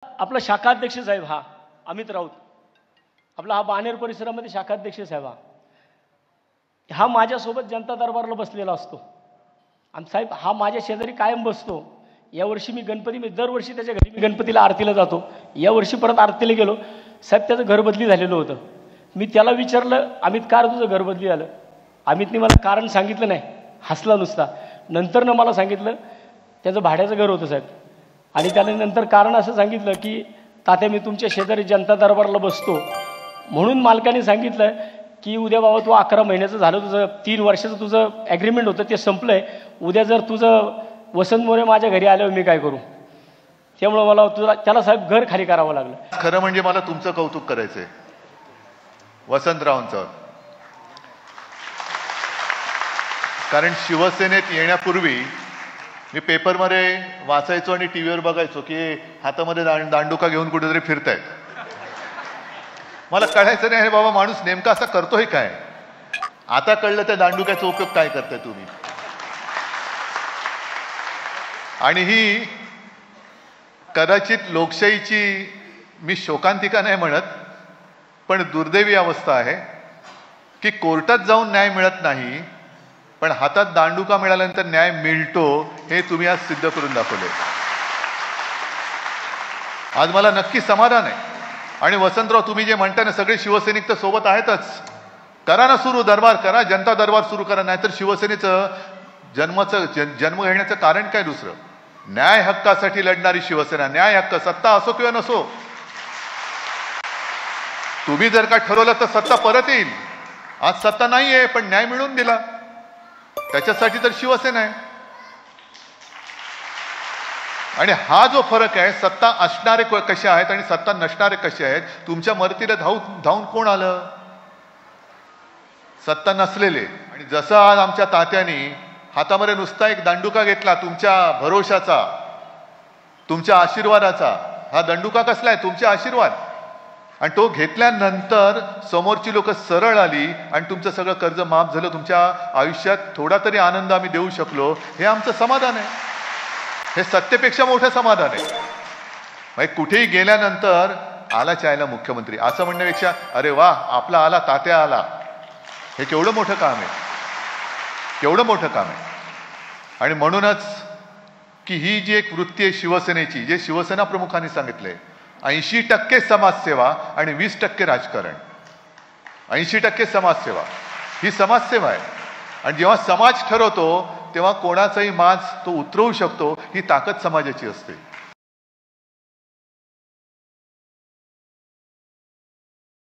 आपला शाखाध्यक्ष साहेब हा अमित राऊत, आपला हा बाणेर परिसरामध्ये शाखाध्यक्ष साहेब हा माझ्यासोबत जनता दरबारला बसलेला असतो आणि साहेब हा माझ्या शेजारी कायम बसतो. यावर्षी मी दरवर्षी त्याच्या घरी मी गणपतीला आरतीला जातो. यावर्षी परत आरतीला गेलो. साहेब त्याचं घर बदली झालेलं होतं. मी त्याला विचारलं, अमित कार तुझं घर बदली झालं? अमितने मला कारण सांगितलं नाही, हसला नुसता. नंतरनं मला सांगितलं त्याचं भाड्याचं घर होतं साहेब. आणि त्याने नंतर कारण असं सांगितलं की तात्या मी तुमच्या शेजारी जनता दरबारला बसतो म्हणून मालकाने सांगितलं की उद्या बाबा तू 11 महिन्याचं झालं, तुझं 3 वर्षाचं तुझं ॲग्रीमेंट होतं ते संपलं आहे. उद्या जर तुझं वसंत मोरे माझ्या घरी आल्यावर मी काय करू? त्यामुळं मला त्याला साहेब घर खाली करावं लागलं. खरं म्हणजे मला तुमचं कौतुक करायचंय वसंतरावांचं, कारण शिवसेनेत येण्यापूर्वी मी पेपरमध्ये वाचायचो आणि टीव्हीवर बघायचो की हातामध्ये दांडुका घेऊन कुठेतरी फिरतायत. मला कळायचं नाही बाबा माणूस नेमका असा करतोय काय. आता कळलं त्या दांडुक्याचा उपयोग काय करताय तुम्ही. आणि ही कदाचित लोकशाहीची मी शोकांतिका नाही म्हणत, पण दुर्दैवी अवस्था आहे की कोर्टात जाऊन न्याय मिळत नाही, पण हातात दांडुका मिळाल्यानंतर न्याय मिळतो हे तुम्ही आज सिद्ध करून दाखवले. आज मला नक्की समाधान आहे. आणि वसंतराव तुम्ही जे म्हणता ना, सगळे शिवसैनिक तर सोबत आहेतच. करा ना सुरू दरबार करा, जनता दरबार सुरू करा. नाहीतर शिवसेनेचं जन्म घेण्याचं कारण काय दुसरं? न्याय हक्कासाठी लढणारी शिवसेना, न्याय हक्क, सत्ता असो किंवा नसो. तुम्ही जर का ठरवलं तर सत्ता परत येईल. आज सत्ता नाहीये पण न्याय मिळवून दिला, त्याच्यासाठी तर शिवसेना आहे. आणि हा जो फरक आहे, सत्ता असणारे कसे आहेत आणि सत्ता नसणारे कसे आहेत. तुमच्या मदतीला धावून कोण आलं? सत्ता नसलेले. आणि जसं आज आमच्या तात्यांनी हातामध्ये नुसता एक दांडुका घेतला तुमच्या भरोशाचा, तुमच्या आशीर्वादाचा. हा दांडुका कसला आहे? तुमचे आशीर्वाद. आणि तो घेतल्यानंतर समोरची लोक सरळ आली आणि तुमचं सगळं कर्ज माफ झालं. तुमच्या आयुष्यात थोडा तरी आनंद आम्ही देऊ शकलो, हे आमचं समाधान आहे. हे सत्तेपेक्षा मोठं समाधान आहे. म्हणजे कुठेही गेल्यानंतर आला चायला मुख्यमंत्री असं म्हणण्यापेक्षा अरे वा आपला आला, तात्या आला, हे केवढं मोठं काम आहे, केवढं मोठं काम आहे. आणि म्हणूनच की ही जी एक वृत्ती आहे शिवसेनेची, जे शिवसेना प्रमुखांनी सांगितलंय, 80% समाजसेवा आणि 20% राजकारण. 80% समाजसेवा ही समाजसेवा आहे. आणि जेव्हा समाज ठरवतो तेव्हा कोणाचाही माज तो उतरवू शकतो. ही ताकद समाजाची असते.